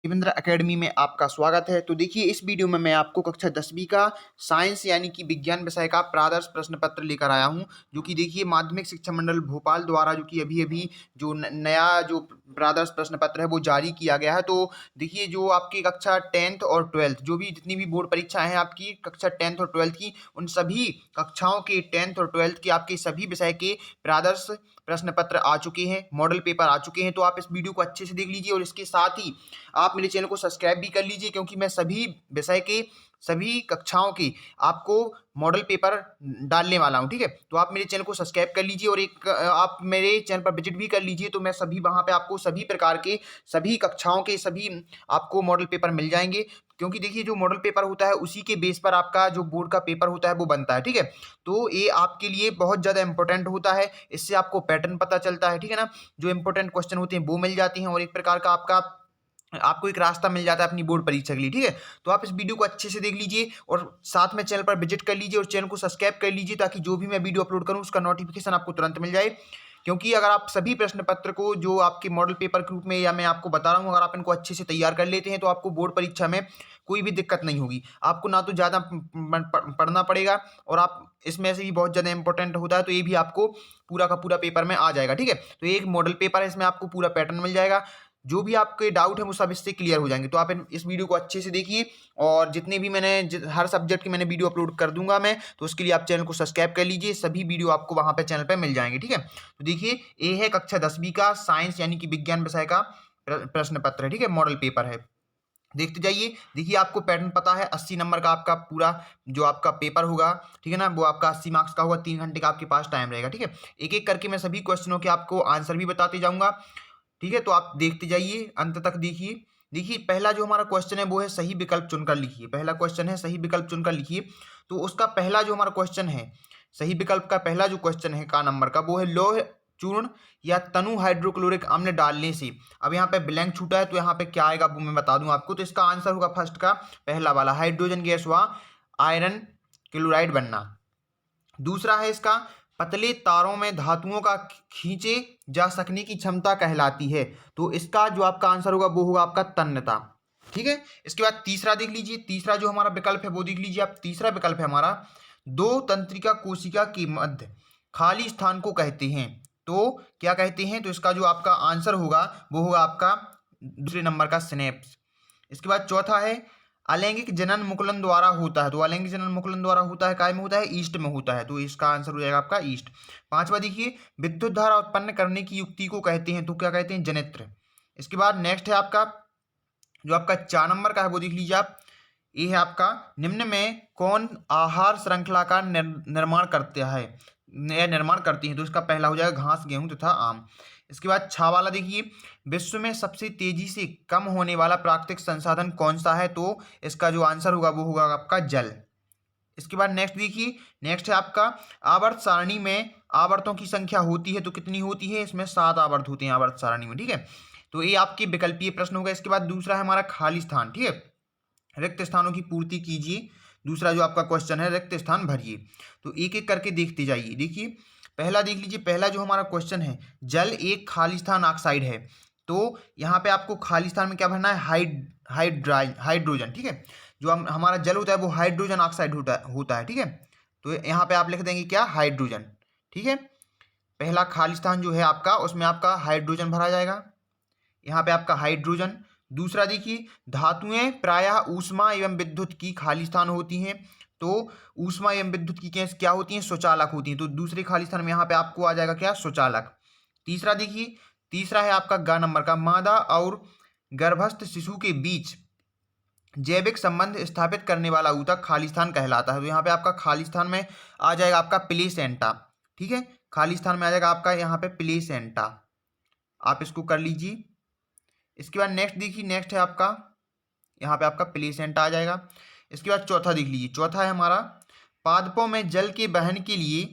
Devendra academy में आपका स्वागत है। तो देखिए, इस वीडियो में मैं आपको कक्षा 10वीं का साइंस यानी कि विज्ञान विषय का प्रादर्श प्रश्न पत्र लेकर आया हूं, जो कि देखिए माध्यमिक शिक्षा मंडल भोपाल द्वारा जो कि अभी जो नया जो प्रादर्श प्रश्न पत्र है वो जारी किया गया है। तो देखिए, जो आपकी कक्षा 10th और 12th जो भी जितनी भी बोर्ड परीक्षाएं हैं आपकी कक्षा 10th और 12th की, उन सभी कक्षाओं के 10th और 12th के आपके सभी विषय के प्रादर्श प्रश्न पत्र आ चुके हैं, मॉडल पेपर आ चुके हैं। तो आप इस वीडियो को अच्छे से देख लीजिए और इसके साथ ही आप मेरे चैनल को सब्सक्राइब भी कर लीजिए, क्योंकि मैं सभी विषय के सभी कक्षाओं की आपको मॉडल पेपर डालने वाला हूं। ठीक है, तो आप मेरे चैनल को सब्सक्राइब कर लीजिए और एक आप मेरे चैनल पर विजिट भी कर लीजिए। तो मैं सभी वहां पे आपको सभी प्रकार के सभी कक्षाओं के सभी आपको मॉडल पेपर मिल जाएंगे, क्योंकि देखिए जो मॉडल पेपर होता है उसी के बेस पर आपका जो बोर्ड का पेपर होता है वो बनता है। ठीक है, तो ये आपके लिए बहुत ज़्यादा इंपॉर्टेंट होता है, इससे आपको पैटर्न पता चलता है। ठीक है ना, जो इंपॉर्टेंट क्वेश्चन होते हैं वो मिल जाती हैं और एक प्रकार का आपको एक रास्ता मिल जाता है अपनी बोर्ड परीक्षा के लिए। ठीक है, तो आप इस वीडियो को अच्छे से देख लीजिए और साथ में चैनल पर विजिट कर लीजिए और चैनल को सब्सक्राइब कर लीजिए, ताकि जो भी मैं वीडियो अपलोड करूं उसका नोटिफिकेशन आपको तुरंत मिल जाए। क्योंकि अगर आप सभी प्रश्न पत्र को जो आपके मॉडल पेपर के रूप में या मैं आपको बता रहा हूं, अगर आप इनको अच्छे से तैयार कर लेते हैं तो आपको बोर्ड परीक्षा में कोई भी दिक्कत नहीं होगी। आपको ना तो ज़्यादा पढ़ना पड़ेगा और आप इसमें से भी बहुत ज़्यादा इंपॉर्टेंट होता है, तो ये भी आपको पूरा का पूरा पेपर में आ जाएगा। ठीक है, तो एक मॉडल पेपर है, इसमें आपको पूरा पैटर्न मिल जाएगा, जो भी आपके डाउट है वो सब इससे क्लियर हो जाएंगे। तो आप इस वीडियो को अच्छे से देखिए और जितने भी हर सब्जेक्ट की मैंने वीडियो अपलोड कर दूंगा मैं, तो उसके लिए आप चैनल को सब्सक्राइब कर लीजिए, सभी वीडियो आपको वहां पे चैनल पे मिल जाएंगे। ठीक है, तो देखिए ये है कक्षा 10वीं का साइंस यानी कि विज्ञान विषय का प्रश्न पत्र है। ठीक है, मॉडल पेपर है, देखते जाइए। देखिए, आपको पैटर्न पता है, 80 नंबर का आपका पूरा जो आपका पेपर होगा, ठीक है ना, वो आपका 80 मार्क्स का होगा, 3 घंटे का आपके पास टाइम रहेगा। ठीक है, एक एक करके मैं सभी क्वेश्चनों के आपको आंसर भी बताते जाऊंगा। ठीक है, तो आप देखते जाइए, अंत तक देखिए। देखिए, पहला जो हमारा क्वेश्चन है वो है सही विकल्प चुनकर लिखिए। पहला क्वेश्चन है सही विकल्प चुनकर लिखिए। तो उसका पहला जो हमारा क्वेश्चन है, सही विकल्प का पहला जो क्वेश्चन है का नंबर का, वो है लौह चूर्ण या तनु हाइड्रोक्लोरिक अम्ल डालने से। अब यहाँ पे ब्लैंक छूटा है, तो यहाँ पे क्या आएगा वो मैं बता दूं आपको। तो इसका आंसर होगा फर्स्ट का पहला वाला, हाइड्रोजन गैस व आयरन क्लोराइड बनना। दूसरा है इसका पतले तारों में धातुओं का खींचे जा सकने की क्षमता कहलाती है। तो इसका जो आपका आंसर होगा वो होगा आपका तन्यता। ठीक है, इसके बाद तीसरा देख लीजिए, तीसरा जो हमारा विकल्प है वो देख लीजिए आप। तीसरा विकल्प है हमारा दो तंत्रिका कोशिका के मध्य खाली स्थान को कहते हैं। तो क्या कहते हैं, तो इसका जो आपका आंसर होगा वो होगा आपका दूसरे नंबर का सिनेप्स। इसके बाद चौथा है अलैंगिक जनन मुकुलन द्वारा होता है। तो अलैंगिक जनन मुकुलन द्वारा होता है, काय में होता है, ईस्ट में होता है, तो इसका आंसर हो जाएगा आपका ईस्ट। पांचवा देखिए, विद्युत धारा उत्पन्न करने की युक्ति को कहते हैं, तो क्या कहते हैं, जनित्र। इसके बाद नेक्स्ट है आपका जो आपका 4 नंबर का है वो देख लीजिए आप। ये है आपका निम्न में कौन आहार श्रृंखला का निर्माण करता है या निर्माण करती है। तो इसका पहला हो जाएगा घास, गेहूं तथा आम। इसके बाद 6 वाला देखिए, विश्व में सबसे तेजी से कम होने वाला प्राकृतिक संसाधन कौन सा है। तो इसका जो आंसर होगा वो होगा आपका जल। इसके बाद नेक्स्ट देखिए, नेक्स्ट है आपका आवर्त सारणी में आवर्तों की संख्या होती है तो कितनी होती है। इसमें 7 आवर्त होते हैं आवर्त सारणी में। ठीक है, तो ये आपके विकल्पीय प्रश्न होगा। इसके बाद दूसरा है हमारा खाली स्थान। ठीक है, रिक्त स्थानों की पूर्ति कीजिए। दूसरा जो आपका क्वेश्चन है रिक्त स्थान भरिए। तो एक एक करके देखते जाइए। देखिए, पहला देख लीजिए, पहला जो हमारा क्वेश्चन है, जल एक खाली स्थान ऑक्साइड है। तो यहाँ पे आपको खाली स्थान में क्या भरना है, हाइड्रोजन। ठीक है, जो हमारा जल होता है वो हाइड्रोजन ऑक्साइड होता है। ठीक है, तो यहाँ पे आप लिख देंगे क्या, हाइड्रोजन। ठीक है, पहला खाली स्थान जो है आपका उसमें आपका हाइड्रोजन भरा जाएगा, यहाँ पे आपका हाइड्रोजन। दूसरा देखिए, धातुएं प्रायः ऊष्मा एवं विद्युत की खाली स्थान होती हैं। तो ऊष्मा एवं विद्युत की क्या होती हैं, सुचालक होती हैं। तो दूसरे खाली स्थान में यहाँ पे आपको आ जाएगा क्या, सुचालक। तीसरा देखिए, तीसरा है आपका ग नंबर का, मादा और गर्भस्थ शिशु के बीच जैविक संबंध स्थापित करने वाला ऊतक खाली स्थान कहलाता है। तो यहाँ पे आपका खाली स्थान में आ जाएगा आपका प्लेसेंटा। ठीक है, खाली स्थान में आ जाएगा आपका यहाँ पे प्लेसेंटा, आप इसको कर लीजिए। इसके बाद नेक्स्ट देखिए, नेक्स्ट है आपका यहाँ पे आपका प्लेसेंटा आ जाएगा। इसके बाद चौथा देख लीजिए, चौथा है हमारा पादपों में जल के बहन के लिए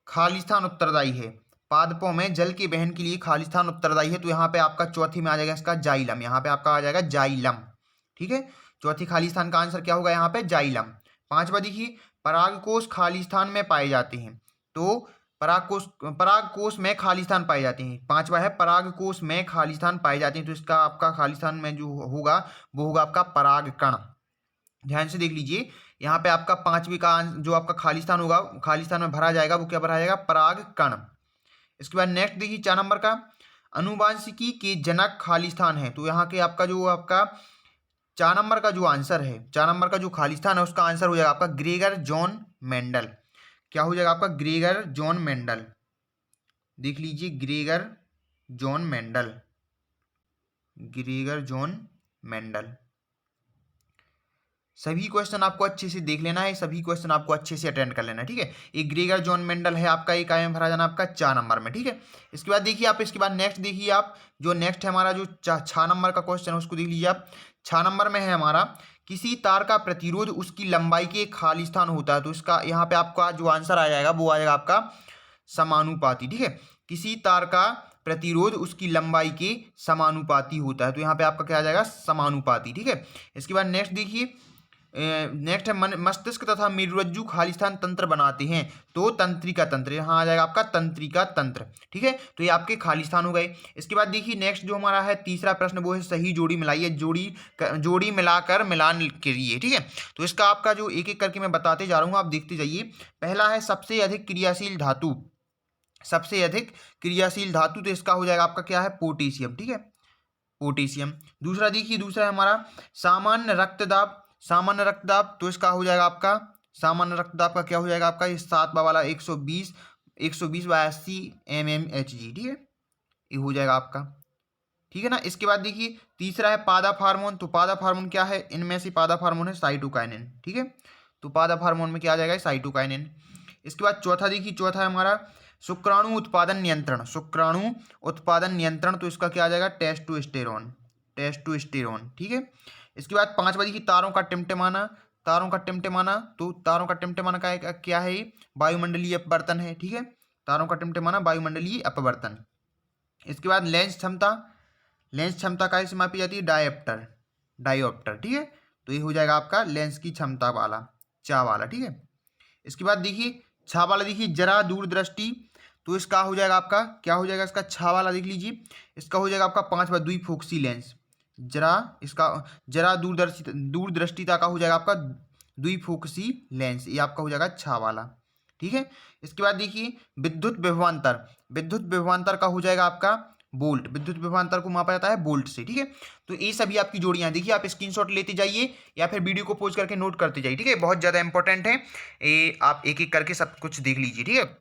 खाली स्थान उत्तरदायी है। पादपों में जल के बहन के लिए खाली स्थान उत्तरदायी है। तो यहाँ पे आपका चौथी में आ जाएगा इसका जाइलम, यहाँ पे आपका आ जाएगा जाइलम। ठीक है, चौथी खाली स्थान का आंसर क्या होगा, यहाँ पे जाइलम। पांचवा देखिए, परागकोश खाली स्थान में पाए जाते हैं। तो पराग कोश में खाली स्थान पाए जाते हैं। पांचवा है पराग कोश में खाली स्थान पाए जाते हैं, तो इसका आपका खाली स्थान में जो होगा वो होगा आपका पराग कण। ध्यान से देख लीजिए, यहाँ पे आपका पांचवी का जो आपका खाली स्थान होगा, खाली स्थान में भरा जाएगा, वो क्या भरा जाएगा, पराग कण। इसके बाद नेक्स्ट देखिए 4 नंबर का, अनुवांशिकी के जनक खाली स्थान है। तो यहाँ के आपका जो आपका 4 नंबर का जो आंसर है, 4 नंबर का जो खाली स्थान है उसका आंसर हो जाएगा आपका ग्रेगर जॉन मेंडल। क्या हो जाएगा आपका, ग्रेगर जॉन मेंडल। देख लीजिए Gregor John Mendel, Gregor John Mendel. सभी क्वेश्चन आपको अच्छे से देख लेना है, सभी क्वेश्चन आपको अच्छे से अटेंड कर लेना है, ठीक है। एक ग्रेगर जॉन मेंडल है आपका, एक आया भरा जाना आपका 4 नंबर में, ठीक है। इसके बाद देखिए आप, इसके बाद नेक्स्ट देखिए आप, जो नेक्स्ट है हमारा जो 6 नंबर का क्वेश्चन है उसको देख लीजिए आप। 6 नंबर में है हमारा, किसी तार का प्रतिरोध उसकी लंबाई के खाली स्थान होता है। तो इसका यहाँ पे आपका जो आंसर आ जाएगा वो आ जाएगा आपका समानुपाती, ठीक है। किसी तार का प्रतिरोध उसकी लंबाई के समानुपाती होता है, तो यहाँ पे आपका क्या आ जाएगा, समानुपाती, ठीक है। इसके बाद नेक्स्ट देखिए, नेक्स्ट है मस्तिष्क तथा मेरुरज्जु खाली स्थान तंत्र बनाते हैं, तो तंत्रिका तंत्र, यहाँ आ जाएगा आपका तंत्रिका तंत्र, ठीक है। तो ये आपके खाली स्थान हो गए। इसके बाद देखिए नेक्स्ट जो हमारा है तीसरा प्रश्न, वो है सही जोड़ी मिलाइए, जोड़ी मिलाकर मिलान करिए, ठीक है। तो इसका आपका जो एक एक करके मैं बताते जा रहा हूँ, आप देखते जाइए। पहला है सबसे अधिक क्रियाशील धातु, सबसे अधिक क्रियाशील धातु, तो इसका हो जाएगा आपका क्या है, पोटेशियम, ठीक है, पोटेशियम। दूसरा देखिए, दूसरा है हमारा सामान्य रक्तदाब, सामान्य रक्तदाब, तो इसका हो जाएगा आपका सामान्य रक्तदाब का क्या हो जाएगा आपका, ये 7 वाला 120/80 mmHg, ठीक है, ये हो जाएगा आपका, ठीक है ना। इसके बाद देखिए तीसरा है पादप हार्मोन, तो पादप हार्मोन क्या है, इनमें से पादप हार्मोन है साइटोकाइनिन, ठीक है। तो पादप हार्मोन में क्या आ जाएगा, साइटोकाइनिन। इसके बाद चौथा देखिए, चौथा है हमारा शुक्राणु उत्पादन नियंत्रण, शुक्राणु उत्पादन नियंत्रण, तो इसका क्या आ जाएगा, टेस्टोस्टेरोन, टेस्टोस्टेरोन, ठीक है। इसके बाद पांचवा देखिए तारों का टिमटिमाना, तारों का टिमटिमाना, तो तारों का टिमटिमाना का क्या है, वायुमंडलीय अपवर्तन है, ठीक है। तारों का टिमटिमाना वायुमंडलीय अपवर्तन। इसके बाद लेंस क्षमता, लेंस क्षमता का इसे मापी जाती है डायोप्टर, डायोप्टर, ठीक है। तो ये हो जाएगा आपका लेंस की क्षमता वाला, चा वाला, ठीक है। इसके बाद देखिए छा वाला, देखिए जरा दूरदृष्टि, तो इसका हो जाएगा आपका क्या हो जाएगा, इसका छा वाला देख लीजिए, इसका हो जाएगा आपका 5वां द्विफोक्सी लेंस, जरा इसका जरा दूरदृष्टिता का हो जाएगा आपका द्विफोक्सी लेंस, ये आपका हो जाएगा छा वाला, ठीक है। इसके बाद देखिए विद्युत विभवांतर, विद्युत विभवांतर का हो जाएगा आपका बोल्ट, विद्युत विभवांतर को मापा जाता है बोल्ट से, ठीक है। तो ये सभी आपकी जोड़ियां देखिए, आप स्क्रीनशॉट लेते जाइए या फिर वीडियो को पॉज करके नोट करते जाइए, ठीक है, बहुत ज़्यादा इंपॉर्टेंट है ये, आप एक एक करके सब कुछ देख लीजिए, ठीक है।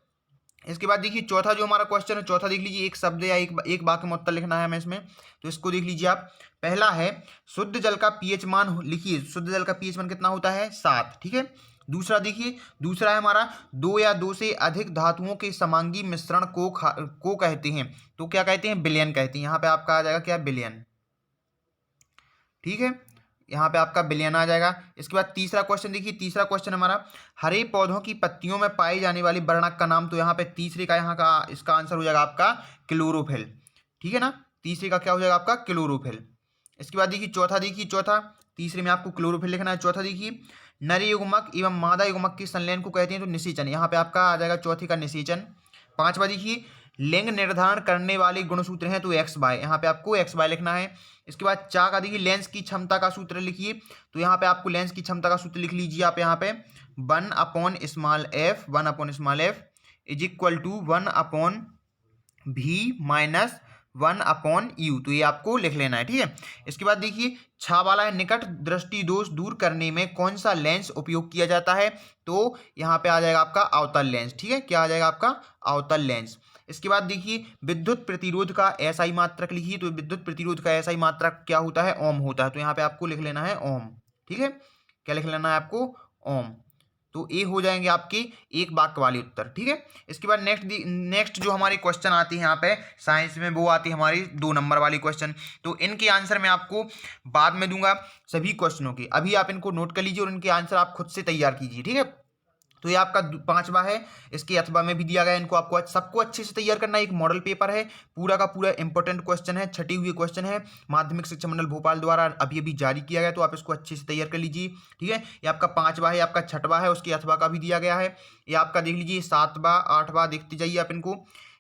इसके बाद देखिए चौथा जो हमारा क्वेश्चन है, चौथा देख लीजिए, एक शब्द या एक वाक्य में उत्तर लिखना है हमें इसमें, तो इसको देख लीजिए आप। पहला है शुद्ध जल का पीएच मान लिखिए, शुद्ध जल का पीएच मान कितना होता है, 7, ठीक है। दूसरा देखिए, दूसरा है हमारा 2 या 2 से अधिक धातुओं के समांगी मिश्रण को कहते हैं, तो क्या कहते हैं, विलयन कहते हैं। यहाँ पे आपका आ जाएगा क्या, विलयन, ठीक है, यहाँ पे आपका विलयन आ जाएगा। इसके बाद तीसरा क्वेश्चन देखिए, तीसरा क्वेश्चन हमारा हरे पौधों की पत्तियों में पाई जाने वाली वर्णक का नाम, तो यहाँ पे तीसरे का यहाँ का इसका आंसर हो जाएगा आपका क्लोरोफिल, ठीक है ना, तीसरे का क्या हो जाएगा आपका क्लोरोफिल। इसके बाद देखिए चौथा, देखिए चौथा, तीसरे में आपको क्लोरोफिल लिखना है। चौथा देखिए नर युग्मक एवं मादा युग्मक के संलयन को कहते हैं, तो निषेचन, यहाँ पे आपका आ जाएगा चौथे का निषेचन। पांचवा देखिए लिंग निर्धारण करने वाले गुणसूत्र हैं, तो XY, यहाँ पे आपको XY लिखना है। इसके बाद चा का देखिए लेंस की क्षमता का सूत्र लिखिए, तो यहाँ पे आपको लेंस की क्षमता का सूत्र लिख लीजिए आप, यहाँ पे 1/f, 1/f is equal to 1/v minus 1/u, तो ये आपको लिख लेना है, ठीक है। इसके बाद देखिए छा वाला है निकट दृष्टि दोष दूर करने में कौन सा लेंस उपयोग किया जाता है, तो यहाँ पे आ जाएगा आपका अवतल लेंस, ठीक है, क्या आ जाएगा आपका अवतल लेंस। इसके बाद देखिए विद्युत प्रतिरोध का एसआई मात्रक लिखिए, तो विद्युत प्रतिरोध का एसआई मात्रक क्या होता है, ओम होता है, तो यहाँ पे आपको लिख लेना है ओम, ठीक है, क्या लिख लेना है आपको, ओम। तो ये हो जाएंगे आपके एक वाक्य वाले उत्तर, ठीक है। इसके बाद नेक्स्ट जो हमारे क्वेश्चन आती है यहाँ पे साइंस में, वो आती है हमारी 2 नंबर वाली क्वेश्चन, तो इनके आंसर मैं आपको बाद में दूंगा सभी क्वेश्चनों के, अभी आप इनको नोट कर लीजिए और इनके आंसर आप खुद से तैयार कीजिए, ठीक है। तो ये आपका पांचवा है। इसके अथवा में भी दिया गया, इनको आपको सबको अच्छे से तैयार करना है। एक मॉडल पेपर है, पूरा का पूरा इंपॉर्टेंट क्वेश्चन है, छटे हुए क्वेश्चन है, माध्यमिक शिक्षा मंडल भोपाल द्वारा अभी अभी जारी किया गया, तो आप इसको अच्छे से तैयार कर लीजिए। ठीक है, ये आपका पांचवा है। आपका छठवा है, उसके अथवा का भी दिया गया है। ये आपका देख लीजिए सातवां आठवां, देखते जाइए आप इनको।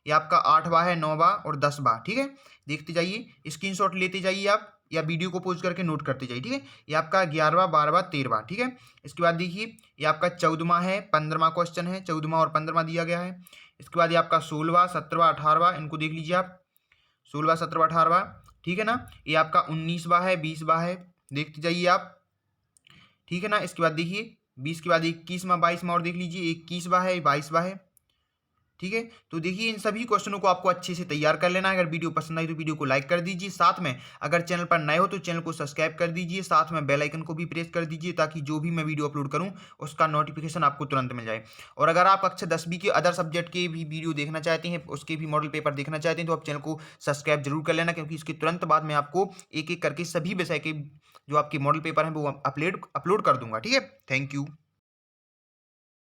ये आपका आठवां है, नौवां और 10वां। ठीक है, देखते जाइए, स्क्रीनशॉट लेते जाइए आप, या वीडियो को पॉज करके नोट करते जाइए। ठीक है, ये आपका 11वां 12वां 13वां। ठीक है, इसके बाद देखिए ये आपका 14वां है, 15वां क्वेश्चन है, 14वां और 15वां दिया गया है। इसके बाद ये आपका 16वां 17वां 18वां, इनको देख लीजिए आप, 16वां 17वां 18वां। ठीक है ना, ये आपका 19वां है, 20वां है, देखते जाइए आप। ठीक है ना, इसके बाद देखिए 20 के बाद 21वां 22वां और देख लीजिए, 21वां है, 22वां है। ठीक है, तो देखिए इन सभी क्वेश्चनों को आपको अच्छे से तैयार कर लेना है। अगर वीडियो पसंद आई तो वीडियो को लाइक कर दीजिए, साथ में अगर चैनल पर नए हो तो चैनल को सब्सक्राइब कर दीजिए, साथ में बेल आइकन को भी प्रेस कर दीजिए, ताकि जो भी मैं वीडियो अपलोड करूं उसका नोटिफिकेशन आपको तुरंत मिल जाए। और अगर आप कक्षा 10वीं के अदर सब्जेक्ट के भी वीडियो देखना चाहते हैं, उसके भी मॉडल पेपर देखना चाहते हैं, तो आप चैनल को सब्सक्राइब जरूर कर लेना, क्योंकि इसके तुरंत बाद में आपको एक एक करके सभी विषय के जो आपके मॉडल पेपर हैं वो अपलोड कर दूंगा। ठीक है, थैंक यू।